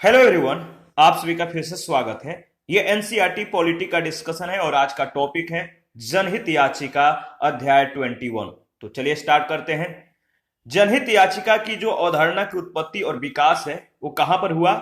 Hello everyone. आप सभी का फिर से स्वागत है। ये एनसीईआरटी पॉलिटी का डिस्कशन है और आज का टॉपिक है जनहित याचिका अध्याय 21। तो चलिए स्टार्ट करते हैं। जनहित याचिका की जो अवधारणा की उत्पत्ति और विकास है वो कहां पर हुआ?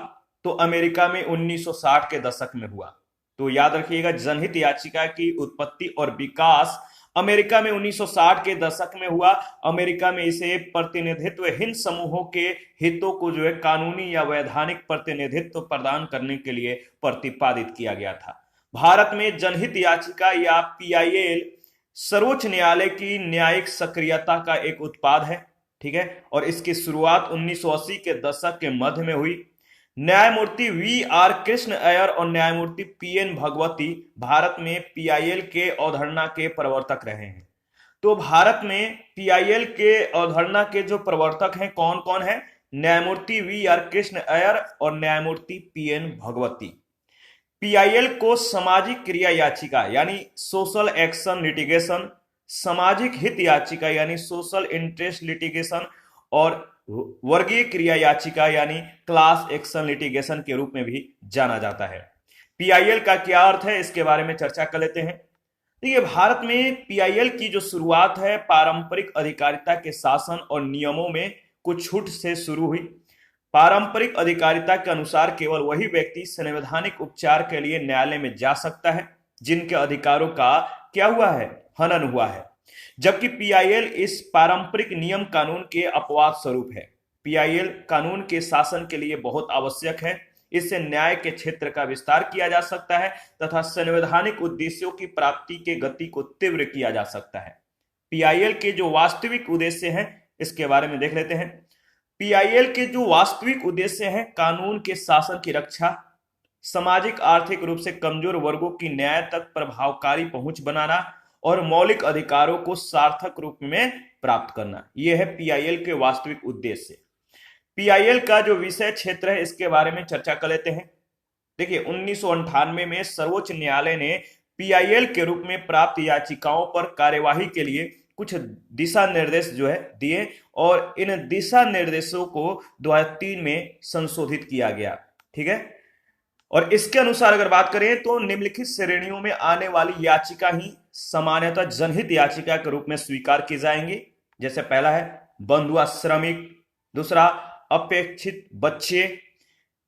तो अमेरिका में 1960 के दशक में हुआ। तो याद रखिएगा, जनहित याचिका की उत्पत्ति और विकास अमेरिका में 1960 के दशक में हुआ। अमेरिका में इसे प्रतिनिधित्वहीन समूहों के हितों को जो है कानूनी या वैधानिक प्रतिनिधित्व प्रदान करने के लिए प्रतिपादित किया गया था। भारत में जनहित याचिका या पीआईएल सर्वोच्च न्यायालय की न्यायिक सक्रियता का एक उत्पाद है। ठीक है, और इसकी शुरुआत 1980 के दशक के मध्य में हुई। न्यायमूर्ति वी आर कृष्ण अय्यर और न्यायमूर्ति पी एन भगवती भारत में पीआईएल के अवधारणा के प्रवर्तक रहे हैं। तो भारत में पीआईएल के अवधारणा के जो प्रवर्तक हैं कौन कौन है? न्यायमूर्ति वी आर कृष्ण अय्यर और न्यायमूर्ति पी एन भगवती। पीआईएल को सामाजिक क्रिया याचिका यानी सोशल एक्शन लिटिगेशन, सामाजिक हित याचिका यानी सोशल इंटरेस्ट लिटिगेशन और वर्गीय क्रिया याचिका यानी क्लास एक्शन लिटिगेशन के रूप में भी जाना जाता है। पीआईएल का क्या अर्थ है, इसके बारे में चर्चा कर लेते हैं। देखिए, भारत में पीआईएल की जो शुरुआत है पारंपरिक अधिकारिता के शासन और नियमों में कुछ छूट से शुरू हुई। पारंपरिक अधिकारिता के अनुसार केवल वही व्यक्ति संवैधानिक उपचार के लिए न्यायालय में जा सकता है जिनके अधिकारों का क्या हुआ है, हनन हुआ है। जबकि पीआईएल इस पारंपरिक नियम कानून के अपवाद स्वरूप है। पीआईएल कानून के शासन के लिए बहुत आवश्यक है। इससे न्याय के क्षेत्र का विस्तार किया जा सकता है तथा संवैधानिक उद्देश्यों की प्राप्ति के गति को तीव्र किया जा सकता है। पीआईएल के जो वास्तविक उद्देश्य हैं इसके बारे में देख लेते हैं। पीआईएल के जो वास्तविक उद्देश्य हैं कानून के शासन की रक्षा, सामाजिक आर्थिक रूप से कमजोर वर्गों की न्याय तक प्रभावकारी पहुंच बनाना और मौलिक अधिकारों को सार्थक रूप में प्राप्त करना, यह है पीआईएल के वास्तविक उद्देश्य। पीआईएल का जो विषय क्षेत्र है इसके बारे में चर्चा कर लेते हैं। देखिए, 1998 में सर्वोच्च न्यायालय ने पीआईएल के रूप में प्राप्त याचिकाओं पर कार्यवाही के लिए कुछ दिशा निर्देश जो है दिए और इन दिशा निर्देशों को 2003 में संशोधित किया गया। ठीक है, और इसके अनुसार अगर बात करें तो निम्नलिखित श्रेणियों में आने वाली याचिका ही सामान्यतः जनहित याचिका के रूप में स्वीकार की जाएंगी। जैसे पहला है बंधुआ श्रमिक, दूसरा अपेक्षित बच्चे,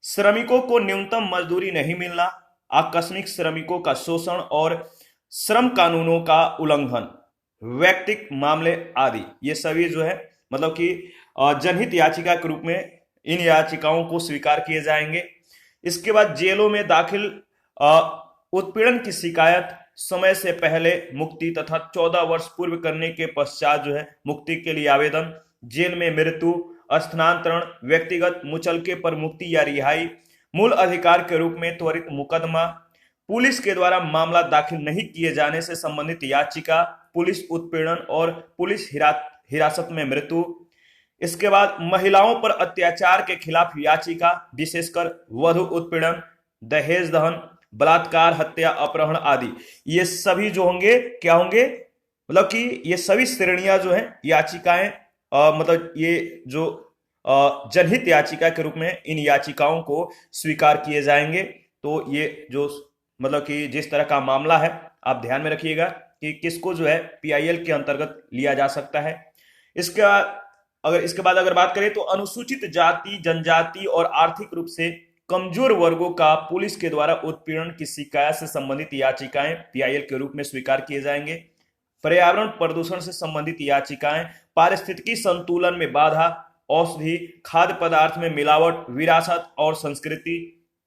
श्रमिकों को न्यूनतम मजदूरी नहीं मिलना, आकस्मिक श्रमिकों का शोषण और श्रम कानूनों का उल्लंघन, व्यक्तिगत मामले आदि। ये सभी जो है मतलब कि जनहित याचिका के रूप में इन याचिकाओं को स्वीकार किए जाएंगे। इसके बाद जेलों में दाखिल उत्पीड़न की शिकायत, समय से पहले मुक्ति तथा 14 वर्ष पूर्व करने के पश्चात जो है मुक्ति के लिए आवेदन, जेल में मृत्यु, स्थानांतरण, व्यक्तिगत मुचलके पर मुक्ति या रिहाई, मूल अधिकार के रूप में त्वरित मुकदमा, पुलिस के द्वारा मामला दाखिल नहीं किए जाने से संबंधित याचिका, पुलिस उत्पीड़न और पुलिस हिरासत में मृत्यु। इसके बाद महिलाओं पर अत्याचार के खिलाफ याचिका, विशेषकर वधु उत्पीड़न, दहेज दहन, बलात्कार, हत्या, अपहरण आदि। ये सभी जो होंगे क्या होंगे, मतलब कि ये सभी श्रेणियां जो है याचिकाएं मतलब ये जो जनहित याचिका के रूप में इन याचिकाओं को स्वीकार किए जाएंगे। तो ये जो मतलब कि जिस तरह का मामला है आप ध्यान में रखिएगा कि किसको जो है पीआईएल के अंतर्गत लिया जा सकता है। इसके बाद अगर बात करें तो अनुसूचित जाति, जनजाति और आर्थिक रूप से कमजोर वर्गों का पुलिस के द्वारा उत्पीड़न की शिकायत से संबंधित याचिकाएं पीआईएल के रूप में स्वीकार किए जाएंगे। पर्यावरण प्रदूषण से संबंधित याचिकाएं, पारिस्थितिकी संतुलन में बाधा, औषधि, खाद्य पदार्थ में मिलावट, विरासत और संस्कृति,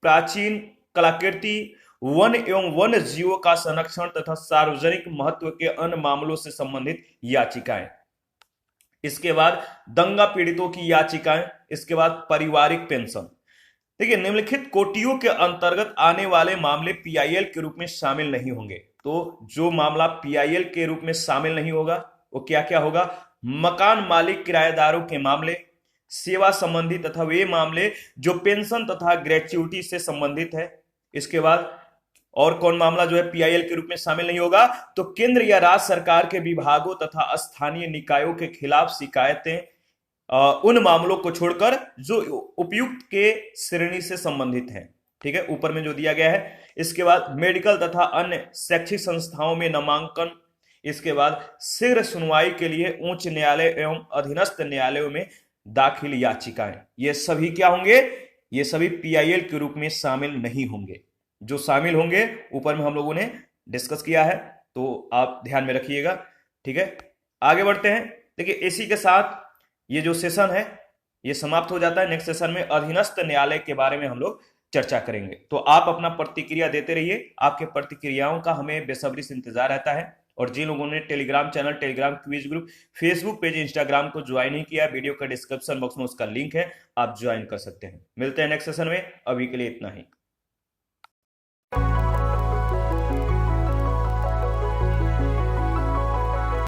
प्राचीन कलाकृति, वन एवं वन्य जीवों का संरक्षण तथा सार्वजनिक महत्व के अन्य मामलों से संबंधित याचिकाएं। इसके बाद दंगा पीड़ितों की याचिकाएं। इसके बाद पारिवारिक पेंशन। देखिए, निम्नलिखित कोटियों के अंतर्गत आने वाले मामले पीआईएल के रूप में शामिल नहीं होंगे। तो जो मामला पीआईएल के रूप में शामिल नहीं होगा वो क्या क्या होगा? मकान मालिक किराएदारों के मामले, सेवा संबंधी तथा वे मामले जो पेंशन तथा ग्रेच्युटी से संबंधित है। इसके बाद और कौन मामला जो है पीआईएल के रूप में शामिल नहीं होगा? तो केंद्र या राज्य सरकार के विभागों तथा स्थानीय निकायों के खिलाफ शिकायतें, उन मामलों को छोड़कर जो उपयुक्त के श्रेणी से संबंधित है। ठीक है, ऊपर में जो दिया गया है। इसके बाद मेडिकल तथा अन्य शैक्षिक संस्थाओं में नामांकन। इसके बाद शीघ्र सुनवाई के लिए उच्च न्यायालय एवं अधीनस्थ न्यायालयों में दाखिल याचिकाएं, ये सभी क्या होंगे, ये सभी पीआईएल के रूप में शामिल नहीं होंगे। जो शामिल होंगे ऊपर में हम लोगों ने डिस्कस किया है, तो आप ध्यान में रखिएगा। ठीक है, आगे बढ़ते हैं। देखिए, इसी के साथ ये जो सेशन है ये समाप्त हो जाता है। नेक्स्ट सेशन में अधीनस्थ न्यायालय के बारे में हम लोग चर्चा करेंगे। तो आप अपना प्रतिक्रिया देते रहिए, आपके प्रतिक्रियाओं का हमें बेसब्री से इंतजार रहता है। और जिन लोगों ने Telegram channel, Telegram quiz group, Facebook page, Instagram को ज्वाइन नहीं किया, वीडियो का डिस्क्रिप्शन बॉक्स में उसका लिंक है, आप ज्वाइन कर सकते हैं। मिलते हैं नेक्स्ट सेशन में, अभी के लिए इतना ही।